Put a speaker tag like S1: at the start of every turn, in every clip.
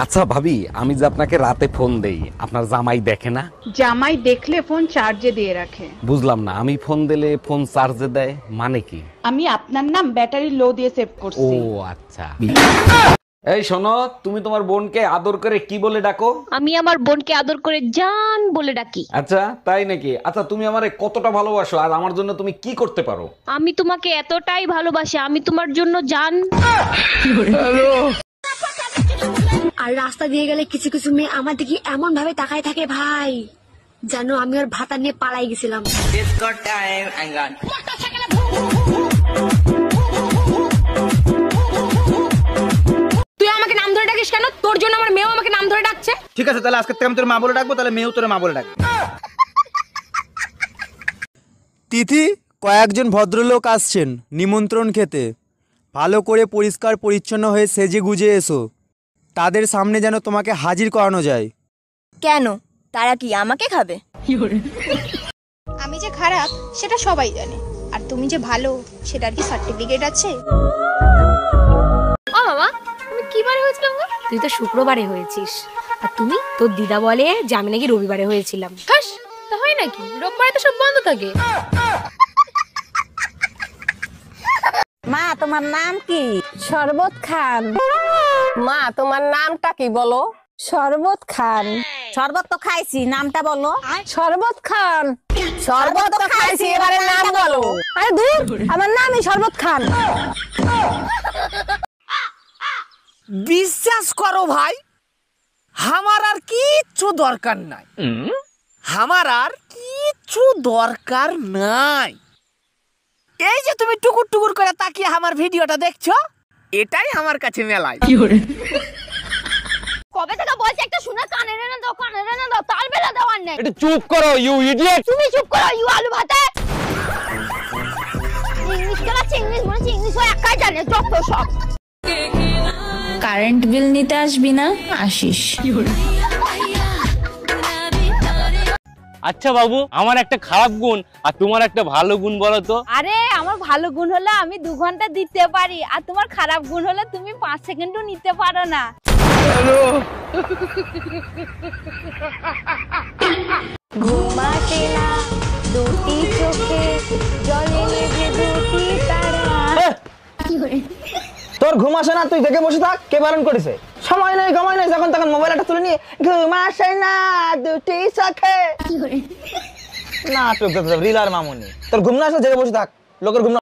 S1: আচ্ছা ভাবি, আমি যে আপনাকে রাতে ফোন দেই, আপনার জামাই দেখে না?
S2: জামাই দেখলে ফোন চার্জে দিয়ে রাখে।
S1: বুঝলাম না, আমি ফোন দিলে ফোন চার্জে দেয় মানে কি?
S2: আমি আপনার নাম ব্যাটারি লো দিয়ে সেভ
S1: ও
S2: করছি।
S1: আচ্ছা। এই শোনো, তুমি তোমার বোনকে আদর করে কি বলে ডাকো?
S3: আমি আমার বোনকে আদর করে জান বলে ডাকি।
S1: আচ্ছা তাই নাকি? আচ্ছা তুমি আমারে কতটা ভালোবাসো আর আমার জন্য তুমি কি করতে পারো?
S3: আমি তোমাকে এতটাই ভালোবাসি, আমি তোমার জন্য জান।
S4: আর রাস্তা দিয়ে গেলে কিছু কিছু মেয়ে আমার দিকে এমন ভাবে তাকায় থাকে ভাই, যেন আমি ওর ভাতা নিয়ে পালাই গেছিলাম।
S5: তুই আমাকে নাম ধরে ডাকিস কেন? তোর জন্য আমার মেয়েও আমাকে নাম ধরে ডাকছে।
S6: ঠিক আছে, তাহলে আজকে থেকে আমি তোর মা বলে ডাকবো, তাহলে মেয়েও তোর মা বলে ডাকবে।
S7: তিথি, কয়েকজন ভদ্রলোক আসছেন নিমন্ত্রণ খেতে। ভালো করে পরিষ্কার পরিচ্ছন্ন হয়ে সেজে গুজে এসো, তাদের সামনে যেন তোমাকে হাজির করানো যায়।
S8: কেন, তারা কি আমাকে খাবে?
S9: আমি যে খারাপ সেটা সবাই জানে, আর তুমি যে ভালো সেটার কি সার্টিফিকেট আছে?
S5: ও মামা, তুমি কি বারে হয়েছিলাম গো? তুই তো শুক্রবারে হয়েছিস, আর তুমি তোর দিদা বলে যে আমি নাকি রবিবারে হয়েছিলাম। হাস, তা হয় নাকি? রোববারে তো সব বন্ধ থাকে।
S8: মা, তোমার নাম কি?
S10: শরবত খান।
S8: মা, তোমার নামটা কি বলো?
S10: শরবত খান।
S8: শরবত তো খাইছি, নামটা বলো।
S10: শরবত খান।
S8: শরবত তো খাইছি, এবারে নাম বলো।
S10: আরে ধুর, আমার নামই শরবত খান।
S6: বিশ্বাস করো ভাই, আমার আর কিচ্ছু দরকার নাই। আমার আর কিচ্ছু দরকার নাই। এই যে তুমি টুকুর টুকুর করে তাকিয়ে আমার ভিডিওটা দেখছো, এটাই আমার কাছে মেলায়।
S3: কবে থেকে বলছি একটা শুনে কানে রে না দাও, কানে রে না দাও, তাল বেলা দেওয়ার নেই।
S1: একটু চুপ করো ইউ ইডিয়েট।
S3: তুমি চুপ করো ইউ আলু ভাতে। ইংলিশ কেলাচ্ছে, ইংলিশ মনে হচ্ছে ইংলিশ হয় একাই জানে যত সব।
S10: কারেন্ট বিল নিতে আসবি না? আসিস।
S11: আচ্ছা বাবু, আমার একটা খারাপ গুণ আর তোমার একটা ভালো গুণ বলো তো।
S10: আরে আমার ভালো গুণ হলো আমি 2 ঘন্টা দিতে পারি, আর তোমার খারাপ গুণ হলো তুমি 5 সেকেন্ডও নিতে পারো না। ঘুমাতে না দুটি চোখে, জলে নেভে দুটি তারা।
S6: তোর ঘুম আসে না, তুই দেখে বসে থাক। কে বারণ করেছে? সময় নেই, সময় নেই, যখন তখন মোবাইলটা তুলে নিয়ে ঘুম আসে না দুটি চোখে না রিলার মামুনি। তোর ঘুম না আসলে জেগে বসে থাক, লোকের ঘুম না।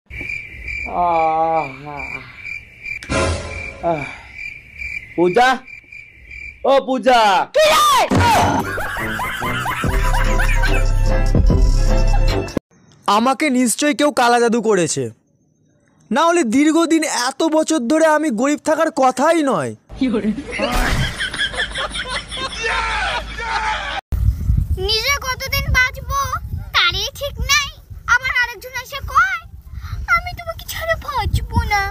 S11: পূজা, ও পূজা।
S7: আমাকে নিশ্চয়ই কেউ কালা জাদু করেছে, না হলে দীর্ঘদিন এত বছর ধরে আমি গরিব থাকার কথাই নয়।
S9: নিজে কতদিন বাঁচবো তারই ঠিক নাই, আবার আরেকজন এসে কয় আমি তোমাকে ছাড়া বাঁচবো না।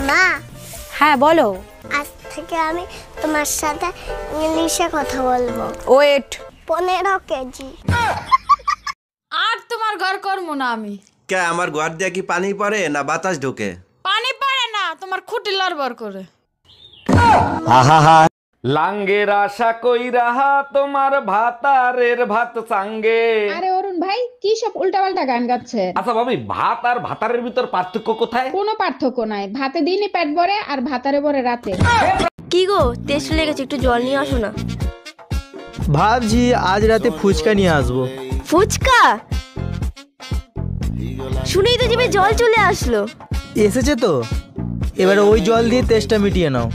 S9: মা।
S5: হ্যাঁ বলো।
S9: আজ থেকে আমি তোমার সাথে ইংলিশে কথা বলবো।
S5: ওয়েট।
S9: 15 কেজি।
S5: আর তোমার ঘর করবো না আমি।
S12: কে আমার ঘর দিয়ে কি পানি পড়ে না বাতাস ঢোকে?
S5: পানি পড়ে না, তোমার খুঁটি লড়বড় করে।
S1: লাঙ্গের আশা কইরা তোমার ভাতারের ভাত সাঙ্গে।
S2: আরে অরুণ ভাই, কি সব উল্টাপাল্টা গান গাচ্ছে?
S1: আচ্ছা ভাবি, ভাত আর ভাতারের ভিতর পার্থক্য কোথায়?
S2: কোনো পার্থক্য নাই, ভাতে দিনই পেট ভরে আর ভাতারে ভরে রাতে।
S8: কি গো, তেষ্টা লেগেছে, একটু জল নিয়ে আসো না।
S7: ভাবছি আজ রাতে ফুচকা নিয়ে আসবো।
S8: ফুচকা শুনেই তো জিভে জল চলে আসলো।
S7: এসেছে তো, এবারে ওই জল দিয়ে তেষ্টা মিটিয়ে নাও।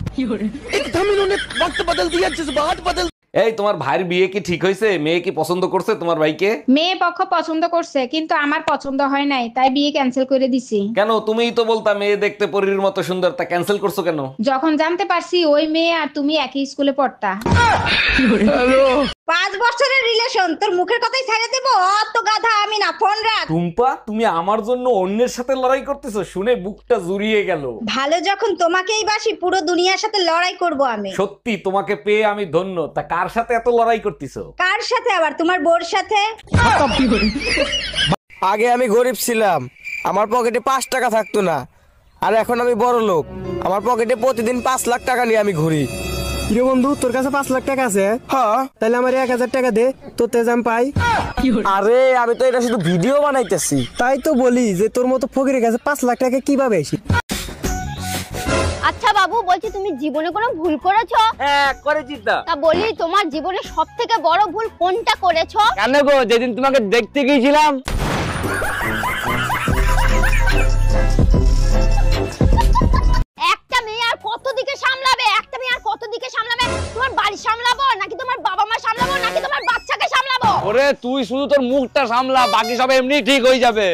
S1: এই তোমার ভাইয়ের বিয়ে কি ঠিক হয়েছে? মেয়ে কি পছন্দ করছে তোমার ভাইকে?
S2: মেয়ে পক্ষ পছন্দ করছে, কিন্তু আমার পছন্দ হয় নাই, তাই বিয়ে ক্যান্সেল করে দিছি।
S1: কেন? তুমিই তো বলতা মেয়ে দেখতে পরীর মতো সুন্দর, তা ক্যান্সেল করছো কেন?
S2: যখন জানতে পারছি ওই মেয়ে আর তুমি একই স্কুলে পড়তা।
S9: 5 বছরের রিলেশন, তোর মুখের কথাই ছেড়ে দেবো? অত গাধা আমি না, ফোন রাখ।
S1: টুম্পা, তুমি আমার জন্য অন্যের সাথে লড়াই করতেছো শুনে বুকটা জুড়িয়ে গেল।
S9: ভালো যখন তোমাকেই বাসি, পুরো দুনিয়ার সাথে লড়াই করব আমি।
S1: সত্যি তোমাকে পেয়ে আমি ধন্য। তা কার সাথে এত লড়াই করতেছো?
S9: কার সাথে আবার? তোমার বোর সাথে।
S7: আগে আমি গরিব ছিলাম, আমার পকেটে 5 টাকা থাকতো না,
S13: আর এখন আমি বড় লোক, আমার পকেটে প্রতিদিন 5 লাখ টাকা নিয়ে আমি ঘুরি।
S14: কিরে বন্ধু, তোর কাছে 5 লাখ টাকা আছে?
S13: হ্যাঁ।
S14: তাহলে আমার 1000 টাকা দে, তোর তেজ আমি পাই।
S13: আরে আমি তো এটা শুধু ভিডিও বানাইতেছি।
S14: তাই তো বলি যে তোর মতো ফকিরের কাছে 5 লাখ টাকা কিভাবে আসি?
S3: আচ্ছা বাবু, বলছি তুমি জীবনে কোনো ভুল করেছো?
S11: হ্যাঁ করেছি তো।
S3: তা বলি তোমার জীবনে সবথেকে বড় ভুল কোনটা করেছো?
S11: কেন গো, যেদিন তোমাকে দেখতে গিয়েছিলাম।
S3: একটা মেয়ে আর কত দিকে সামলাবে? একটা মেয়ে আর কত দিকে সামলাবে? তোমার বাড়ি সামলাবো নাকি তোমার বাবা মা সামলাবো নাকি তোমার বাচ্চাকে সামলাবো?
S11: ওরে তুই শুধু তোর মুখটা সামলা, বাকি সব এমনি ঠিক হয়ে যাবে।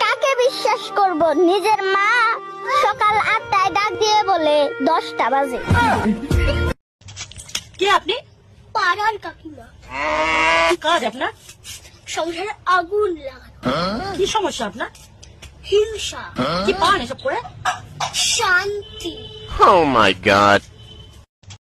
S9: কাকে বিশ্বাস করব? নিজের মা সকাল 8টায় ডাক দিয়ে বলে 10টা বাজে।
S4: কে আপনি?
S9: পাড়ার কাকিমা।
S4: কি কাজ আপনার?
S9: সংসারে আগুন লাগানো।
S4: কি সমস্যা আপনার?
S9: হিংসা।
S4: কি পান এসব করে?
S9: শান্তি।
S15: Oh my god.